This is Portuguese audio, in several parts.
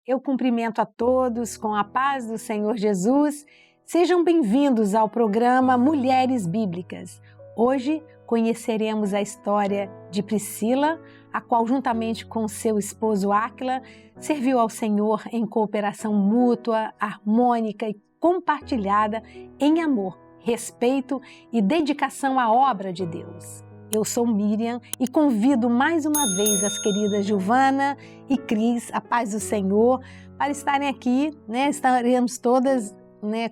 Eu cumprimento a todos com a paz do Senhor Jesus. Sejam bem-vindos ao programa Mulheres Bíblicas. Hoje conheceremos a história de Priscila, a qual, juntamente com seu esposo Áquila, serviu ao Senhor em cooperação mútua, harmônica e compartilhada em amor, respeito e dedicação à obra de Deus. Eu sou Miriam e convido mais uma vez as queridas Giovana e Cris, a paz do Senhor, para estarem aqui, estaremos todas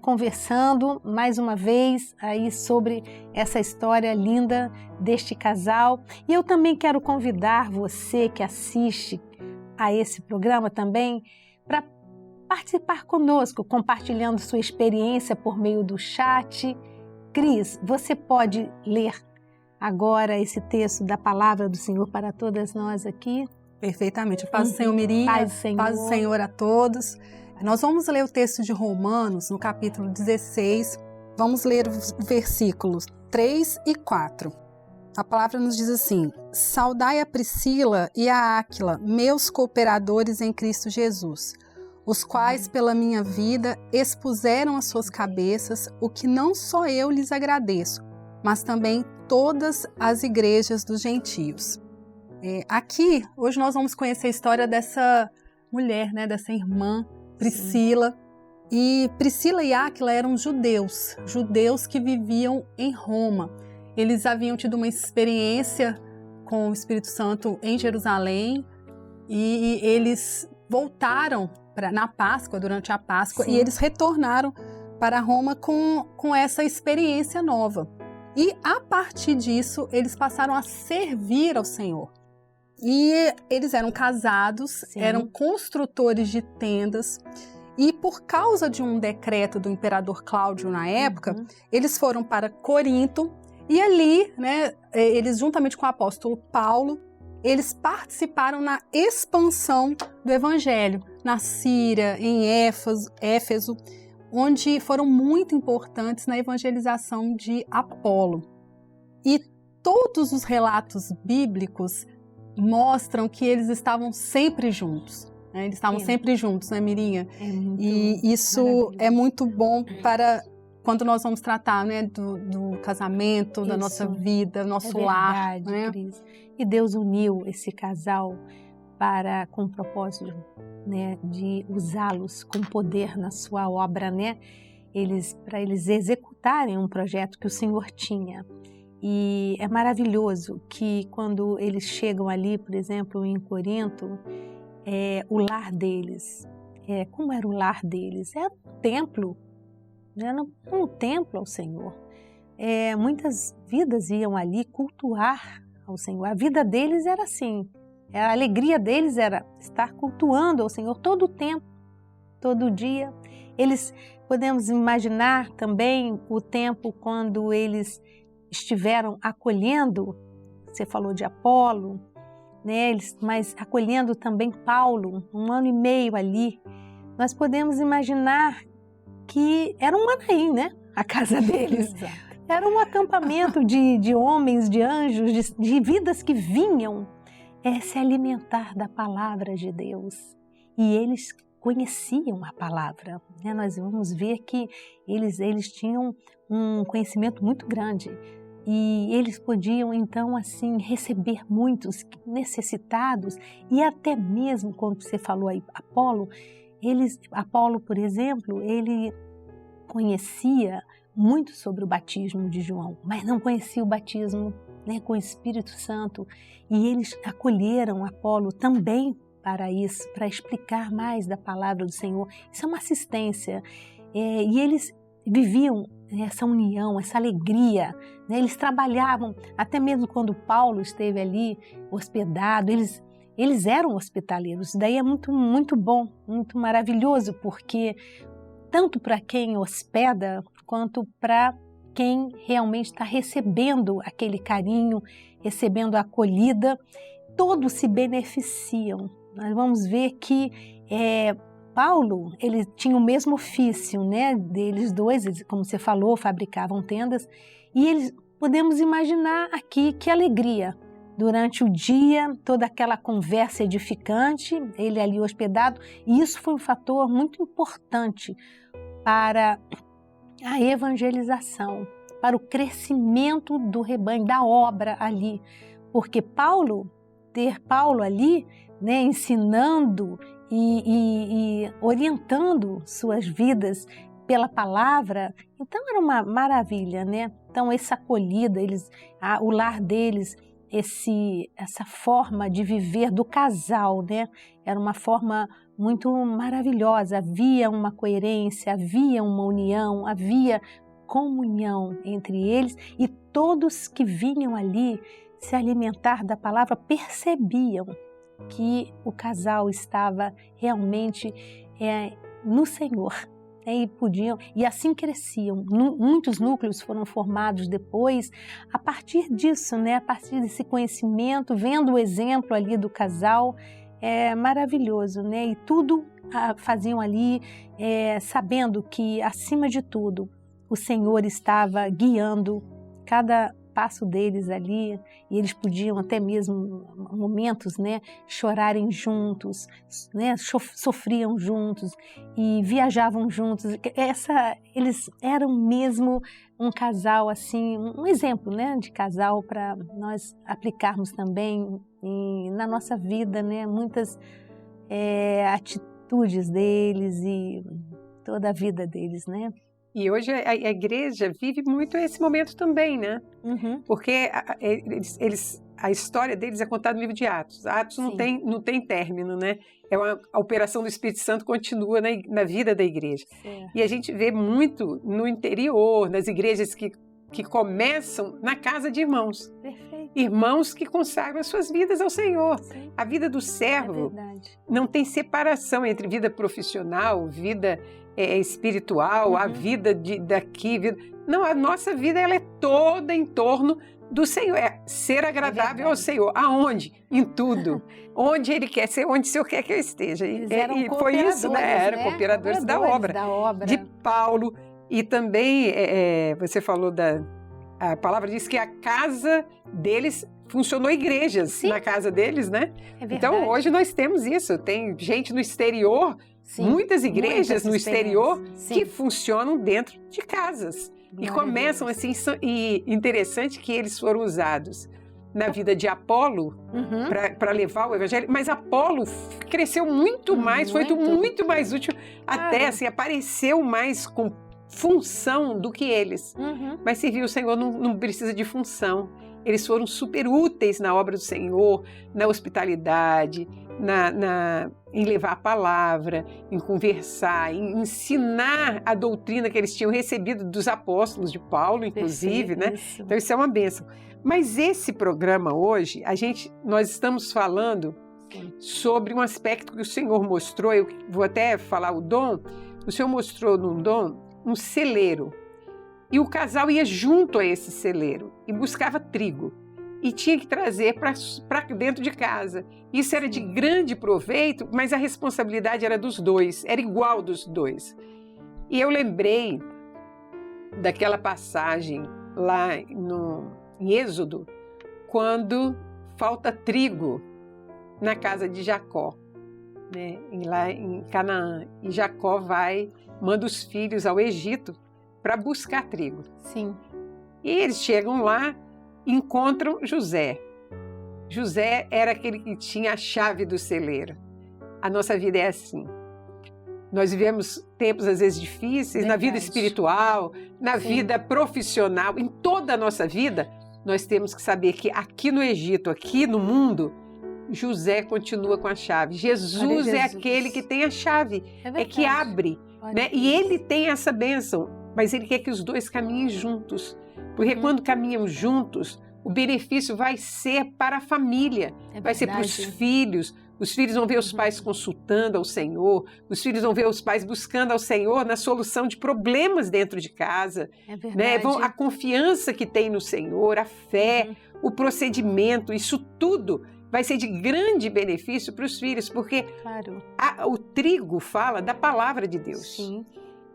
conversando mais uma vez aí sobre essa história linda deste casal. E eu também quero convidar você que assiste a esse programa também para participar conosco, compartilhando sua experiência por meio do chat. Cris, você pode ler agora esse texto da palavra do Senhor para todas nós aqui? Perfeitamente. Paz do Senhor, Miriam. Paz do Senhor a todos. Nós vamos ler o texto de Romanos, no capítulo 16. Vamos ler os versículos 3 e 4. A palavra nos diz assim: Saudai a Priscila e a Áquila, meus cooperadores em Cristo Jesus, os quais pela minha vida expuseram as suas cabeças, o que não só eu lhes agradeço, mas também todas as igrejas dos gentios. Aqui, hoje nós vamos conhecer a história dessa mulher, dessa irmã, Priscila. Sim. E Priscila e Áquila eram judeus que viviam em Roma. Eles haviam tido uma experiência com o Espírito Santo em Jerusalém e eles voltaram na Páscoa, durante a Páscoa, Sim. E eles retornaram para Roma com essa experiência nova. E a partir disso, eles passaram a servir ao Senhor. E eles eram casados, Sim. Eram construtores de tendas. E por causa de um decreto do imperador Cláudio na época, eles foram para Corinto. E ali, eles juntamente com o apóstolo Paulo, eles participaram na expansão do evangelho. Na Síria, em Éfeso, onde foram muito importantes na evangelização de Apolo. E todos os relatos bíblicos mostram que eles estavam sempre juntos. Eles estavam sempre juntos, Mirinha? E isso é muito bom para quando nós vamos tratar do casamento, da nossa vida, nosso lar. Cris. E Deus uniu esse casal com o propósito de usá-los com poder na sua obra, para eles executarem um projeto que o Senhor tinha. E é maravilhoso que quando eles chegam ali, por exemplo, em Corinto, o lar deles, como era o lar deles? Era um templo, era um templo ao Senhor. Muitas vidas iam ali cultuar ao Senhor. A vida deles era assim. A alegria deles era estar cultuando ao Senhor todo o tempo, todo dia. Podemos imaginar também o tempo quando eles estiveram acolhendo, você falou de Apolo, mas acolhendo também Paulo, 1 ano e meio ali. Nós podemos imaginar que era um Manaim, a casa deles. Era um acampamento de homens, de anjos, de vidas que vinham se alimentar da palavra de Deus. E eles conheciam a palavra. Nós vamos ver que eles tinham um conhecimento muito grande. E eles podiam, então, assim, receber muitos necessitados. E até mesmo, quando você falou aí, Apolo, por exemplo, ele conhecia muito sobre o batismo de João, mas não conhecia o batismo com o Espírito Santo. E eles acolheram Apolo também para isso, para explicar mais da palavra do Senhor. Isso é uma assistência. E eles viviam essa união, essa alegria. Eles trabalhavam, até mesmo quando Paulo esteve ali hospedado, eles eram hospitaleiros. Isso daí é muito, muito bom, muito maravilhoso, porque tanto para quem hospeda, quanto para quem realmente está recebendo aquele carinho, recebendo a acolhida, todos se beneficiam. Nós vamos ver que Paulo, ele tinha o mesmo ofício, né, deles dois, eles, como você falou, fabricavam tendas, e eles, podemos imaginar aqui que alegria. Durante o dia, toda aquela conversa edificante, ele ali hospedado, e isso foi um fator muito importante para a evangelização, para o crescimento do rebanho, da obra ali. Porque ter Paulo ali, né, ensinando e orientando suas vidas pela palavra, então era uma maravilha, né? Então essa acolhida, o lar deles, essa forma de viver do casal, né? Era uma forma muito maravilhosa, havia uma coerência, havia uma união, havia comunhão entre eles, e todos que vinham ali se alimentar da palavra percebiam que o casal estava realmente no Senhor. E assim cresciam. Muitos núcleos foram formados depois a partir disso, né? A partir desse conhecimento, vendo o exemplo ali do casal, maravilhoso, né? E tudo faziam ali sabendo que, acima de tudo, o Senhor estava guiando cada passo deles ali, e eles podiam até mesmo, momentos, né, chorarem juntos, né, sofriam juntos e viajavam juntos. Eles eram mesmo um casal, assim, um exemplo, né, de casal para nós aplicarmos também na nossa vida, né, muitas atitudes deles e toda a vida deles, né. E hoje a igreja vive muito esse momento também, né? Uhum. Porque a história deles é contada no livro de Atos. Atos não tem término, né? A operação do Espírito Santo continua na vida da igreja. Certo. E a gente vê muito no interior, nas igrejas que começam na casa de irmãos. Perfeito. Irmãos que consagram as suas vidas ao Senhor. Sim. A vida do servo não tem separação entre vida profissional, vida espiritual, a vida daqui. Não, a nossa vida ela é toda em torno do Senhor. É ser agradável ao Senhor. Aonde? Em tudo. Onde Ele quer ser, onde o Senhor quer que eu esteja. E foi isso, né? Eram cooperadores da obra. De Paulo. E também, você falou a palavra diz que a casa deles funcionou igrejas na casa deles, né? É verdade. Então, hoje nós temos isso. Tem gente no exterior, muitas igrejas no exterior que funcionam dentro de casas. E começam assim, e interessante que eles foram usados na vida de Apolo para levar o evangelho, mas Apolo cresceu muito mais, foi muito mais útil, até assim, apareceu mais com função do que eles. Mas servir o Senhor não precisa de função. Eles foram super úteis na obra do Senhor, na hospitalidade, em levar a palavra, em conversar, em ensinar a doutrina que eles tinham recebido dos apóstolos de Paulo, inclusive, né? Então isso é uma bênção. Mas esse programa hoje, nós estamos falando sobre um aspecto que o Senhor mostrou, eu vou até falar o dom, o Senhor mostrou num dom um celeiro. E o casal ia junto a esse celeiro e buscava trigo. E tinha que trazer para dentro de casa. Isso era de grande proveito, mas a responsabilidade era dos dois, era igual dos dois. E eu lembrei daquela passagem lá em Êxodo, quando falta trigo na casa de Jacó, né? Lá em Canaã. E Jacó manda os filhos ao Egito para buscar trigo. Sim. E eles chegam lá, encontram José. José era aquele que tinha a chave do celeiro. A nossa vida é assim. Nós vivemos tempos às vezes difíceis, na vida espiritual, na vida profissional, em toda a nossa vida, nós temos que saber que aqui no Egito, aqui no mundo, José continua com a chave. Jesus é aquele que tem a chave, é que abre, né? E ele tem essa bênção, mas ele quer que os dois caminhem juntos. Porque quando caminham juntos, o benefício vai ser para a família, vai ser para os filhos. Os filhos vão ver os pais consultando ao Senhor, os filhos vão ver os pais buscando ao Senhor na solução de problemas dentro de casa. Né? A confiança que tem no Senhor, a fé, o procedimento, isso tudo vai ser de grande benefício para os filhos, porque o trigo fala da palavra de Deus. Sim.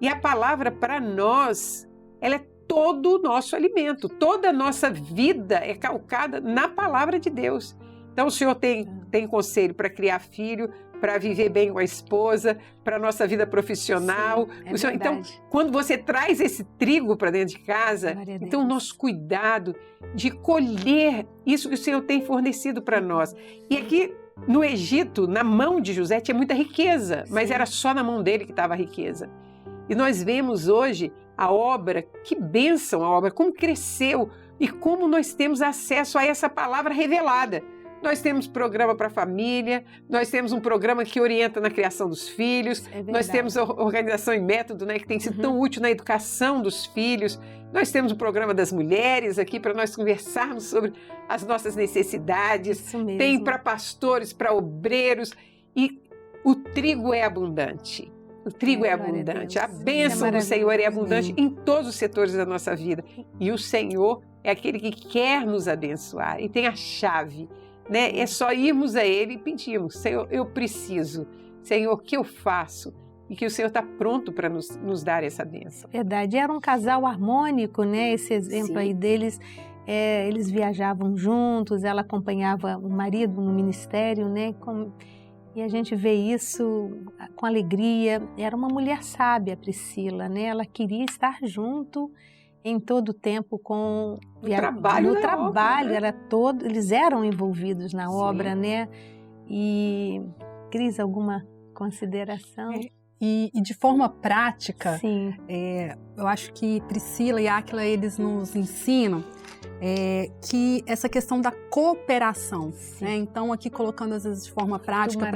E a palavra para nós, ela é todo o nosso alimento, toda a nossa vida é calcada na palavra de Deus. Então o Senhor tem conselho para criar filho, para viver bem com a esposa, para a nossa vida profissional. Sim, Senhor, então, quando você traz esse trigo para dentro de casa, então o nosso cuidado de colher isso que o Senhor tem fornecido para nós. E aqui no Egito, na mão de José, tinha muita riqueza, mas era só na mão dele que estava a riqueza. E nós vemos hoje a obra, que bênção a obra, como cresceu e como nós temos acesso a essa palavra revelada. Nós temos programa para a família, nós temos um programa que orienta na criação dos filhos, nós temos a organização e método, né, que tem sido tão útil na educação dos filhos, nós temos o programa das mulheres aqui para nós conversarmos sobre as nossas necessidades, tem para pastores, para obreiros, e o trigo é abundante. O trigo é abundante, a bênção do Senhor é abundante em todos os setores da nossa vida. E o Senhor é aquele que quer nos abençoar e tem a chave. Né? É só irmos a Ele e pedirmos: Senhor, eu preciso. Senhor, o que eu faço? E que o Senhor está pronto para nos dar essa bênção. Verdade. Era um casal harmônico, né? Esse exemplo aí deles. Eles viajavam juntos, ela acompanhava o marido no ministério, né? E a gente vê isso com alegria. Era uma mulher sábia, Priscila, né? Ela queria estar junto em todo o tempo com no trabalho, obra, né? Eles eram envolvidos na obra, né? E Cris, alguma consideração? E de forma prática, eu acho que Priscila e Áquila, eles nos ensinam que essa questão da cooperação, né? Então aqui colocando às vezes de forma prática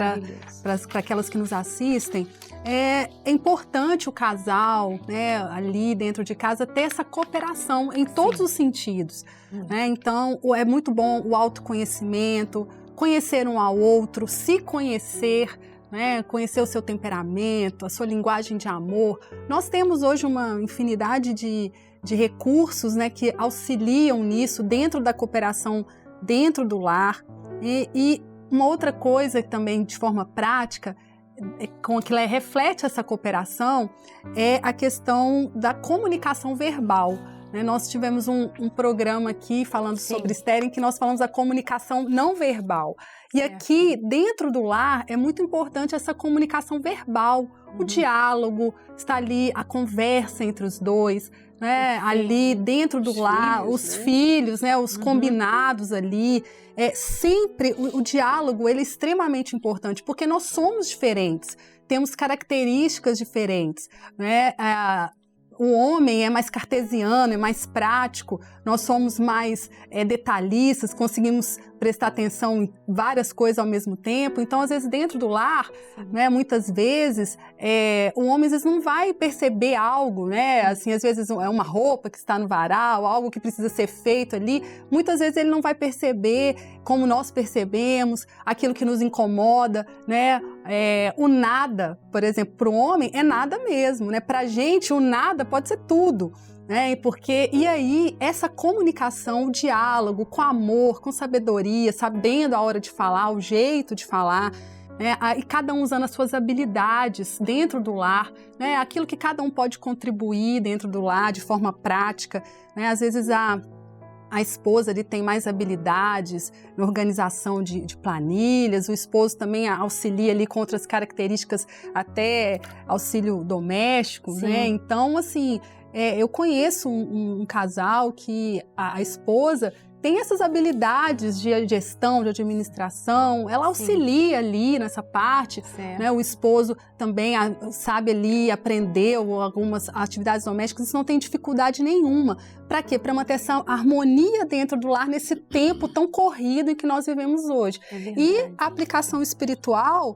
para aquelas que nos assistem, é importante o casal, né, ali dentro de casa ter essa cooperação em todos os sentidos, né? Então é muito bom o autoconhecimento, conhecer um ao outro, se conhecer, né, conhecer o seu temperamento, a sua linguagem de amor. Nós temos hoje uma infinidade de recursos, né, que auxiliam nisso dentro da cooperação, dentro do lar. E uma outra coisa também de forma prática, com que reflete essa cooperação, é a questão da comunicação verbal. Nós tivemos um programa aqui falando sobre Esther, em que nós falamos da comunicação não verbal. E aqui, dentro do lar, é muito importante essa comunicação verbal, o diálogo, está ali a conversa entre os dois, né? Ali dentro do lar, os filhos, né? Os combinados ali. Sempre o diálogo ele é extremamente importante, porque nós somos diferentes, temos características diferentes, né? O homem é mais cartesiano, é mais prático, nós somos mais detalhistas, conseguimos prestar atenção em várias coisas ao mesmo tempo. Então, às vezes, dentro do lar, né, muitas vezes, o homem às vezes não vai perceber algo, né? Assim, às vezes é uma roupa que está no varal, algo que precisa ser feito ali. Muitas vezes ele não vai perceber como nós percebemos, aquilo que nos incomoda, né? O nada, por exemplo, para o homem é nada mesmo, né? Para a gente, o nada pode ser tudo. E aí, essa comunicação, o diálogo com amor, com sabedoria, sabendo a hora de falar, o jeito de falar, né? E cada um usando as suas habilidades dentro do lar, né? Aquilo que cada um pode contribuir dentro do lar de forma prática, né? Às vezes a esposa ali tem mais habilidades na organização de planilhas, o esposo também auxilia ali com outras características, até auxílio doméstico, né? Então, assim, eu conheço um casal que a esposa tem essas habilidades de gestão, de administração, ela auxilia ali nessa parte, né? O esposo também sabe ali, aprendeu algumas atividades domésticas, isso não tem dificuldade nenhuma. Para quê? Para manter essa harmonia dentro do lar nesse tempo tão corrido em que nós vivemos hoje. E a aplicação espiritual,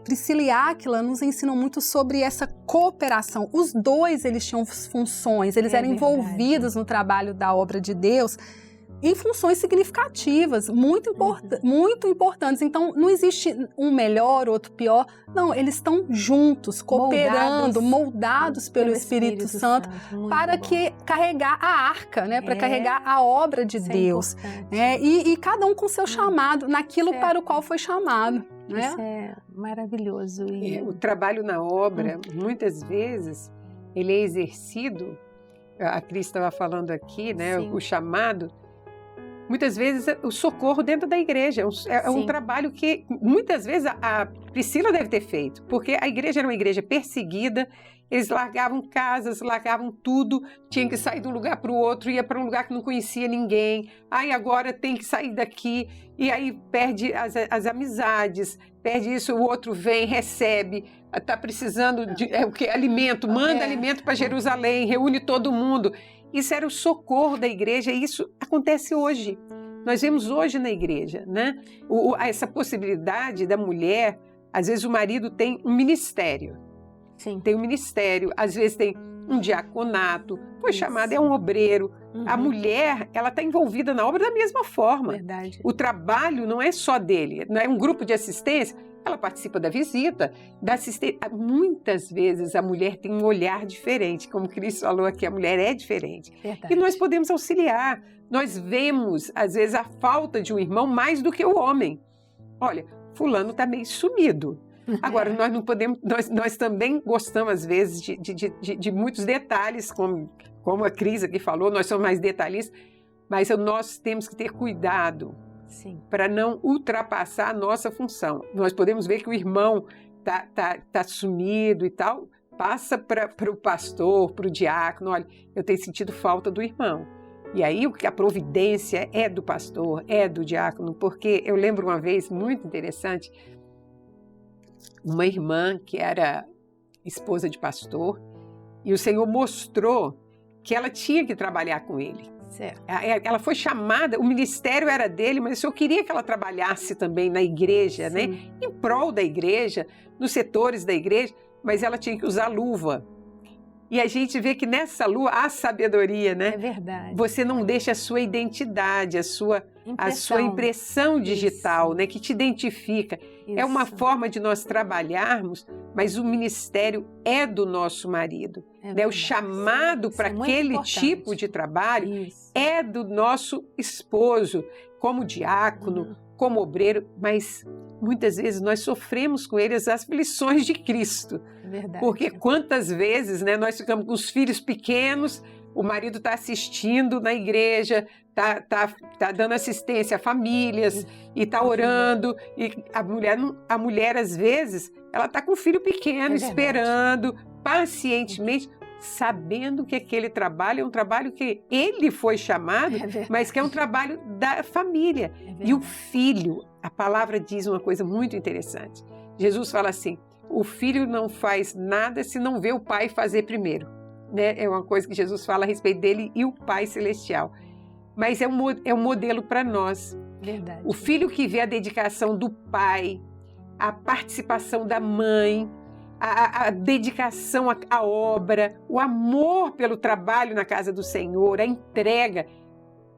Priscila e Áquila nos ensinam muito sobre essa cooperação. Os dois, eles tinham funções, eles eram envolvidos no trabalho da obra de Deus. em funções significativas, muito importantes. Então, não existe um melhor, outro pior. Não, eles estão juntos, cooperando, moldados pelo Espírito Santo para carregar a arca, né? Para carregar a obra de Deus. E cada um com seu chamado, naquilo para o qual foi chamado. Né? Isso é maravilhoso. O trabalho na obra, muitas vezes, ele é exercido, a Cris estava falando aqui, né? O chamado, muitas vezes o socorro dentro da igreja. É um trabalho que muitas vezes a Priscila deve ter feito, porque a igreja era uma igreja perseguida, eles largavam casas, largavam tudo, tinham que sair de um lugar para o outro, ia para um lugar que não conhecia ninguém, aí agora tem que sair daqui, e aí perde as amizades, perde isso, o outro vem, recebe, está precisando de alimento, manda alimento para Jerusalém, reúne todo mundo. Isso era o socorro da igreja, e isso acontece hoje. Nós vemos hoje na igreja, né? Essa possibilidade da mulher, às vezes o marido tem um ministério. Sim. Tem um ministério, às vezes tem um diaconato, foi chamado, é um obreiro. A mulher, ela está envolvida na obra da mesma forma. Verdade. O trabalho não é só dele, não é um grupo de assistência, ela participa da visita, da assistência. Muitas vezes a mulher tem um olhar diferente, como o Cris falou aqui, a mulher é diferente. Verdade. E nós podemos auxiliar. Nós vemos, às vezes, a falta de um irmão mais do que o homem. Olha, fulano está meio sumido. Agora, nós não podemos, nós também gostamos, às vezes, de muitos detalhes, como a Cris aqui falou, nós somos mais detalhistas, mas nós temos que ter cuidado para não ultrapassar a nossa função. Nós podemos ver que o irmão tá sumido e tal, passa para o pastor, para o diácono, olha, eu tenho sentido falta do irmão. E aí a providência é do pastor, é do diácono, porque eu lembro uma vez, muito interessante, uma irmã que era esposa de pastor, e o Senhor mostrou que ela tinha que trabalhar com ele. Certo. Ela foi chamada, o ministério era dele, mas o Senhor queria que ela trabalhasse também na igreja, né? Em prol da igreja, nos setores da igreja, mas ela tinha que usar luva. E a gente vê que nessa luva há sabedoria, né? É verdade. Você não deixa a sua identidade, a sua impressão digital, né? Que te identifica. Isso. É uma forma de nós trabalharmos, mas o ministério é do nosso marido. Né? O chamado para aquele tipo de trabalho é do nosso esposo, como diácono, como obreiro, mas muitas vezes nós sofremos com eles as aflições de Cristo. Verdade. Porque quantas vezes, né, nós ficamos com os filhos pequenos, o marido está assistindo na igreja, tá dando assistência a famílias e está orando, e a mulher às vezes ela está com o filho pequeno, esperando pacientemente, sabendo que aquele trabalho é um trabalho que ele foi chamado, mas que é um trabalho da família. E o filho, a palavra diz uma coisa muito interessante. Jesus fala assim, o filho não faz nada se não vê o pai fazer primeiro. Né? É uma coisa que Jesus fala a respeito dele e o Pai Celestial. Mas é um modelo para nós. Verdade. O filho que vê a dedicação do pai, a participação da mãe, a dedicação à obra, o amor pelo trabalho na casa do Senhor, a entrega,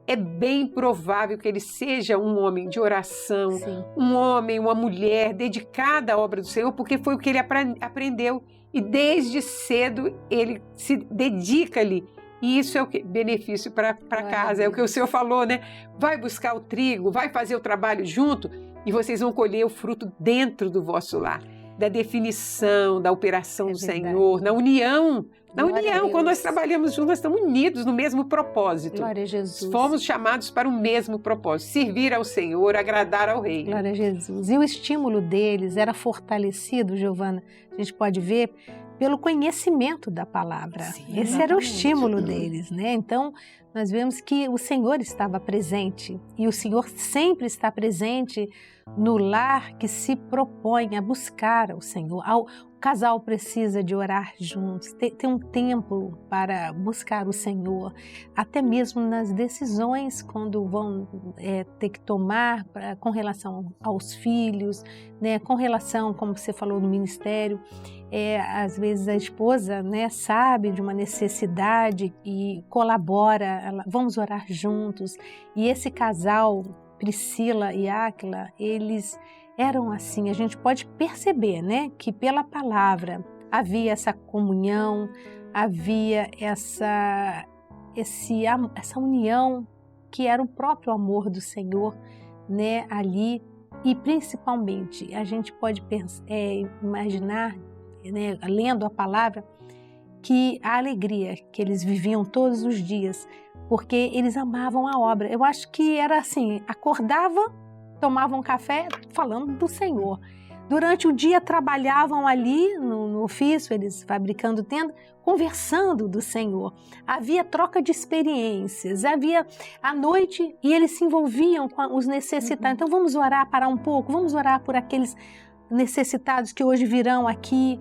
é bem provável que ele seja um homem de oração, um homem, uma mulher dedicada à obra do Senhor, porque foi o que ele aprendeu. E desde cedo ele se dedica ali. E isso é o que? Benefício para casa. É o que o Senhor falou, né? Vai buscar o trigo, vai fazer o trabalho junto e vocês vão colher o fruto dentro do vosso lar. Da definição, da operação do Senhor, na união. Na união, quando nós trabalhamos juntos, nós estamos unidos no mesmo propósito. Glória a Jesus. Fomos chamados para o mesmo propósito, servir ao Senhor, agradar ao Rei. Glória a Jesus. E o estímulo deles era fortalecido, Giovana, a gente pode ver, pelo conhecimento da palavra. Sim, esse era o estímulo deles, né? Então, nós vemos que o Senhor estava presente, e o Senhor sempre está presente no lar que se propõe a buscar o Senhor. O casal precisa de orar juntos, ter um tempo para buscar o Senhor, até mesmo nas decisões quando vão ter que tomar com relação aos filhos, né, com relação, como você falou, no ministério. Às vezes a esposa, né, sabe de uma necessidade e colabora, vamos orar juntos. E esse casal, Priscila e Áquila, eles eram assim. A gente pode perceber, né, que pela palavra havia essa comunhão, havia essa união que era o próprio amor do Senhor, né, ali. E principalmente a gente pode imaginar, né, lendo a palavra, que a alegria que eles viviam todos os dias, porque eles amavam a obra. Eu acho que era assim, acordava, tomavam café falando do Senhor. Durante o dia trabalhavam ali no ofício, eles fabricando tenda, conversando do Senhor. Havia troca de experiências, havia à noite e eles se envolviam com os necessitados. Então vamos orar, parar um pouco, vamos orar por aqueles necessitados que hoje virão aqui,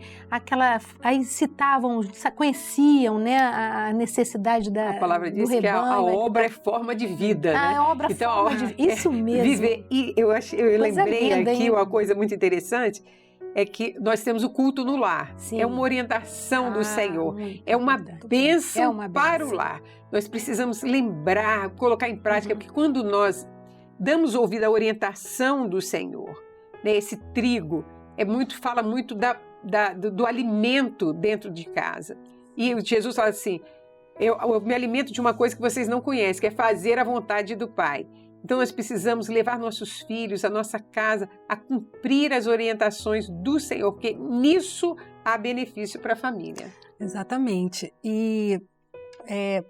aí citavam, conheciam, né, a necessidade da A palavra diz que a obra é forma de vida, né? A obra é forma de vida, isso mesmo. Viver. E eu lembrei aqui uma coisa muito interessante, é que nós temos o culto no lar. Sim. É uma orientação do Senhor, é uma bênção para o lar. Nós precisamos lembrar, colocar em prática, porque quando nós damos ouvido à orientação do Senhor, esse trigo fala muito do alimento dentro de casa. E Jesus fala assim, eu me alimento de uma coisa que vocês não conhecem, que é fazer a vontade do Pai. Então nós precisamos levar nossos filhos, a nossa casa, a cumprir as orientações do Senhor, porque nisso há benefício para a família. Exatamente. E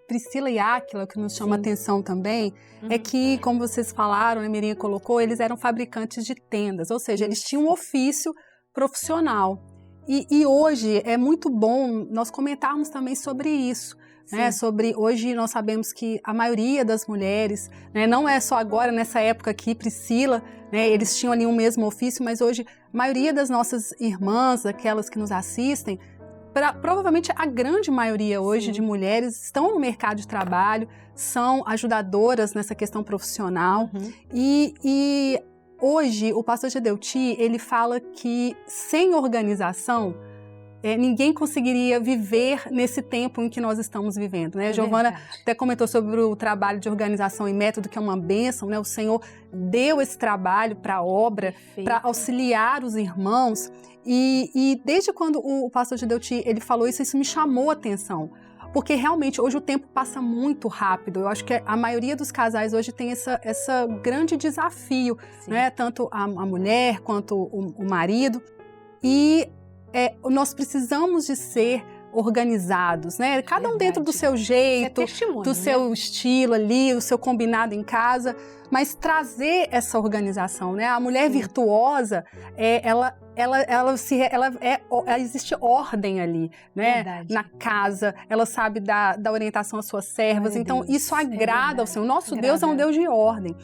Priscila e Áquila, o que nos chama atenção também, é que, como vocês falaram, a Mirinha colocou, eles eram fabricantes de tendas, ou seja, eles tinham um ofício profissional. E hoje é muito bom nós comentarmos também sobre isso. Né? Hoje nós sabemos que a maioria das mulheres, né, não é só agora, nessa época aqui, Priscila, né, eles tinham ali um mesmo ofício, mas hoje a maioria das nossas irmãs, aquelas que nos assistem, provavelmente a grande maioria hoje de mulheres estão no mercado de trabalho, são ajudadoras nessa questão profissional. E hoje o pastor Gedeuti, ele fala que sem organização, ninguém conseguiria viver nesse tempo em que nós estamos vivendo, né? Giovana até comentou sobre o trabalho de organização e método, que é uma bênção, né? O Senhor deu esse trabalho para a obra, para auxiliar os irmãos. E desde quando o pastor Gedeuti, ele falou isso me chamou a atenção. Porque realmente hoje o tempo passa muito rápido. Eu acho que a maioria dos casais hoje tem essa grande desafio, né? Tanto a mulher quanto o marido. E nós precisamos de ser organizados, né? Cada um dentro do seu jeito, do seu estilo ali, o seu combinado em casa, mas trazer essa organização, né? A mulher virtuosa, existe ordem ali, né? Na casa, ela sabe da orientação às suas servas, então isso agrada ao Senhor. Nosso Deus é um Deus de ordem.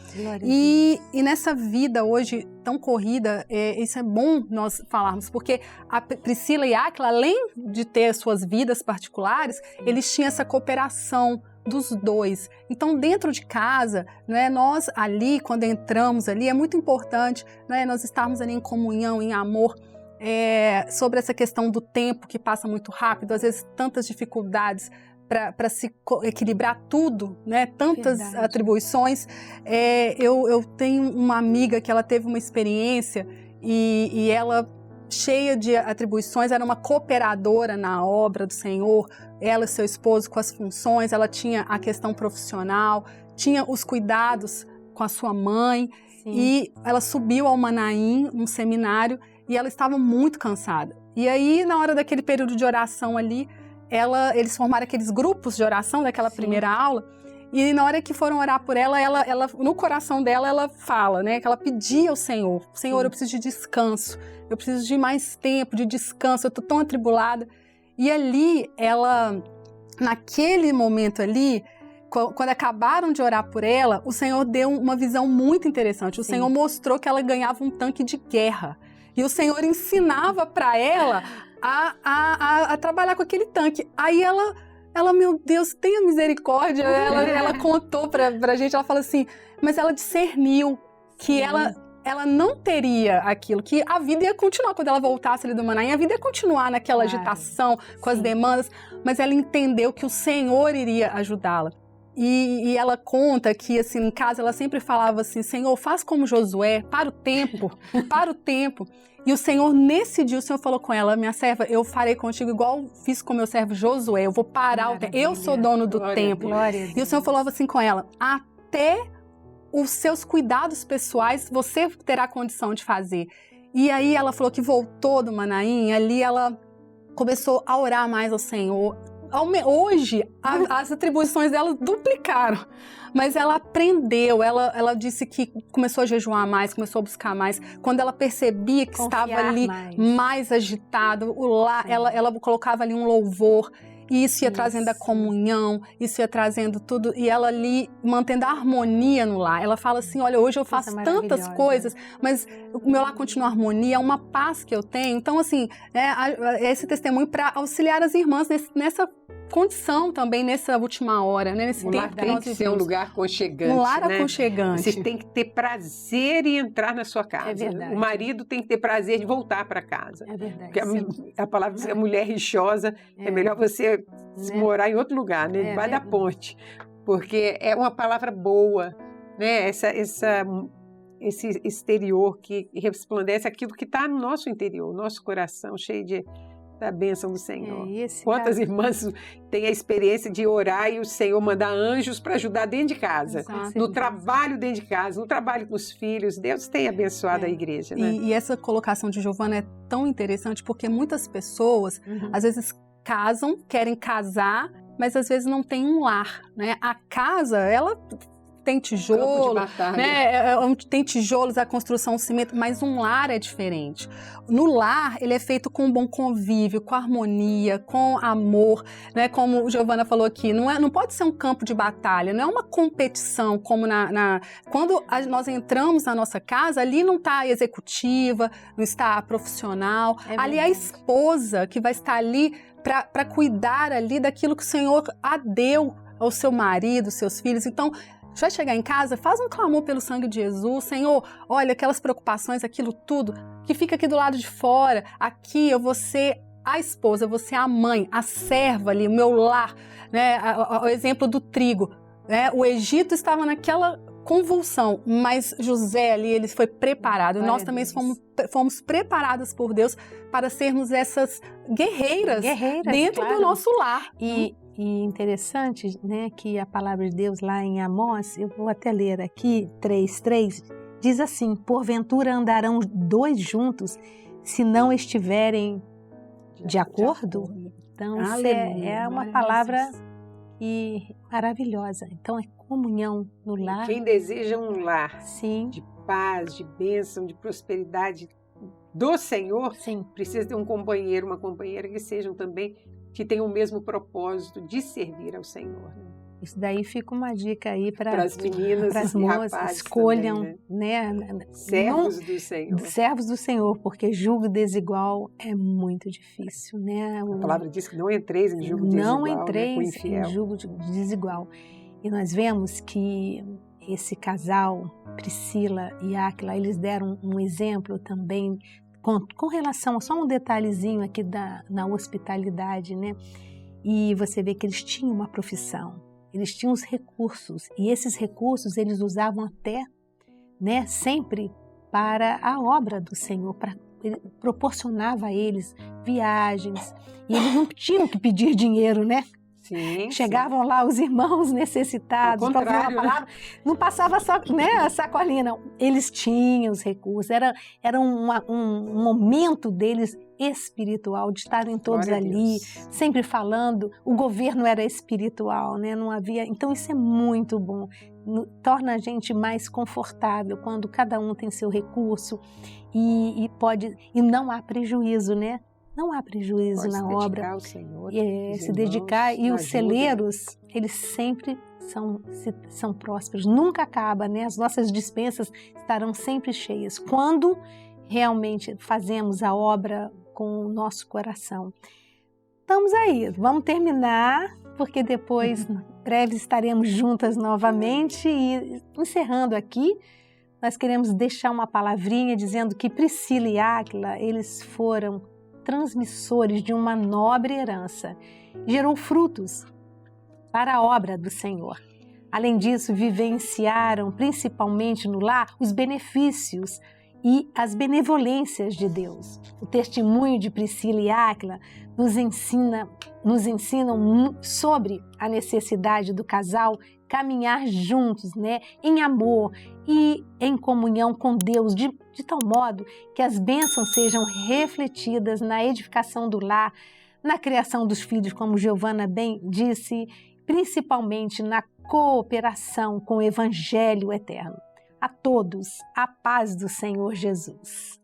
E nessa vida hoje tão corrida, isso é bom nós falarmos, porque a Priscila e Áquila, além de ter suas vidas particulares, eles tinham essa cooperação dos dois. Então, dentro de casa, né, nós ali, quando entramos ali, é muito importante, né, nós estarmos ali em comunhão, em amor, sobre essa questão do tempo que passa muito rápido, às vezes tantas dificuldades para se equilibrar tudo, né, tantas atribuições. Eu tenho uma amiga que ela teve uma experiência e ela, cheia de atribuições, era uma cooperadora na obra do Senhor, ela e seu esposo com as funções, ela tinha a questão profissional, tinha os cuidados com a sua mãe. E ela subiu ao Manaim, um seminário, e ela estava muito cansada. E aí, na hora daquele período de oração ali, eles formaram aqueles grupos de oração daquela primeira aula, e na hora que foram orar por ela, no coração dela, ela fala, né, que ela pedia ao Senhor, Senhor, eu preciso de descanso, eu preciso de mais tempo, de descanso, eu estou tão atribulada. E ali, naquele momento ali, quando acabaram de orar por ela, o Senhor deu uma visão muito interessante. O Senhor mostrou que ela ganhava um tanque de guerra. E o Senhor ensinava para ela a trabalhar com aquele tanque. Aí ela, meu Deus, tenha misericórdia. Ela contou pra gente, ela falou assim, mas ela discerniu que ela não teria aquilo, que a vida ia continuar quando ela voltasse ali do Manaim, a vida ia continuar naquela agitação, com as demandas, mas ela entendeu que o Senhor iria ajudá-la. E ela conta que, assim, em casa ela sempre falava assim, Senhor, faz como Josué, para o tempo. E o Senhor, nesse dia, o Senhor falou com ela, minha serva, eu farei contigo igual fiz com meu servo Josué, eu vou parar o tempo, eu sou dono do tempo. E o Senhor falou assim com ela, até os seus cuidados pessoais você terá condição de fazer. E aí ela falou que voltou do Manaim, ali ela começou a orar mais ao Senhor. Hoje, as atribuições dela duplicaram, mas ela aprendeu, ela disse que começou a jejuar mais, começou a buscar mais. Quando ela percebia que estava ali mais agitado, ela colocava ali um louvor, e isso ia trazendo a comunhão, isso ia trazendo tudo, e ela ali mantendo a harmonia no lar. Ela fala assim, olha, hoje eu faço tantas coisas, mas o meu lar continua a harmonia, é uma paz que eu tenho. Então, assim, esse testemunho para auxiliar as irmãs nessa condição também, nessa última hora, né? Nesse tempo tem que ser um lugar aconchegante. Um lar aconchegante. Você tem que ter prazer em entrar na sua casa. É verdade. O marido tem que ter prazer de voltar para casa. É verdade. Porque a palavra diz que a mulher rixosa, é melhor você morar em outro lugar, né? Debaixo da ponte. Porque é uma palavra boa, né? Esse exterior que resplandece aquilo que está no nosso interior, nosso coração cheio da bênção do Senhor. Quantas irmãs têm a experiência de orar e o Senhor mandar anjos para ajudar dentro de casa, no trabalho dentro de casa, no trabalho com os filhos. Deus tem abençoado a igreja, né? E essa colocação de Giovana é tão interessante porque muitas pessoas, às vezes, casam, querem casar, mas às vezes não tem um lar, né? A casa, ela tem tijolo, né? Tem tijolos, a construção, o cimento, mas um lar é diferente. No lar, ele é feito com um bom convívio, com harmonia, com amor, né? Como a Giovana falou aqui, não pode ser um campo de batalha, não é uma competição, como quando nós entramos na nossa casa, ali não está a executiva, não está a profissional, ali é a esposa que vai estar ali para cuidar ali daquilo que o Senhor a deu ao seu marido, seus filhos. Então, você vai chegar em casa, faz um clamor pelo sangue de Jesus. Senhor, olha, aquelas preocupações, aquilo tudo, que fica aqui do lado de fora. Aqui eu vou ser a esposa, eu vou ser a mãe, a serva ali, o meu lar. Né? O exemplo do trigo. Né? O Egito estava naquela convulsão, mas José ali, ele foi preparado. Nós também fomos preparadas por Deus para sermos essas guerreiras dentro do nosso lar. E interessante, né, que a palavra de Deus lá em Amós, eu vou até ler aqui, 3:3, diz assim, porventura andarão dois juntos se não estiverem de acordo? Então, isso é uma palavra maravilhosa. Então, é comunhão no lar. Quem deseja um lar de paz, de bênção, de prosperidade do Senhor, precisa ter um companheiro, uma companheira que tenham o mesmo propósito de servir ao Senhor. Né? Isso daí fica uma dica aí para as meninas, para as moças, escolham, também, né? Servos do Senhor. Servos do Senhor, porque julgo desigual é muito difícil, né? A palavra diz que não entreis em julgo desigual. Não entreis em julgo desigual. E nós vemos que esse casal, Priscila e Áquila, eles deram um exemplo também com relação a só um detalhezinho aqui na hospitalidade, né? E você vê que eles tinham uma profissão, eles tinham os recursos, e esses recursos eles usavam até, né, sempre para a obra do Senhor, ele proporcionava a eles viagens, e eles não tinham que pedir dinheiro, né? Chegavam lá os irmãos necessitados, para ouvir uma palavra, não passava só, né, a sacolinha, não. Eles tinham os recursos, era um momento deles espiritual, de estarem todos ali, sempre falando. O governo era espiritual, né? Não havia. Então isso é muito bom, torna a gente mais confortável quando cada um tem seu recurso e não há prejuízo, né? Não há prejuízo na obra. Ao Senhor, se dedicar, e os celeiros, eles sempre são prósperos, nunca acaba, né? As nossas despensas estarão sempre cheias, quando realmente fazemos a obra com o nosso coração. Estamos aí, vamos terminar, porque depois, breve, estaremos juntas novamente. E encerrando aqui, nós queremos deixar uma palavrinha dizendo que Priscila e Áquila, eles foram transmissores de uma nobre herança. Gerou frutos para a obra do Senhor. Além disso, vivenciaram, principalmente no lar, os benefícios e as benevolências de Deus. O testemunho de Priscila e Áquila nos ensinam sobre a necessidade do casal caminhar juntos, né, em amor e em comunhão com Deus, de tal modo que as bênçãos sejam refletidas na edificação do lar, na criação dos filhos, como Giovana bem disse, principalmente na cooperação com o Evangelho eterno. A todos, a paz do Senhor Jesus.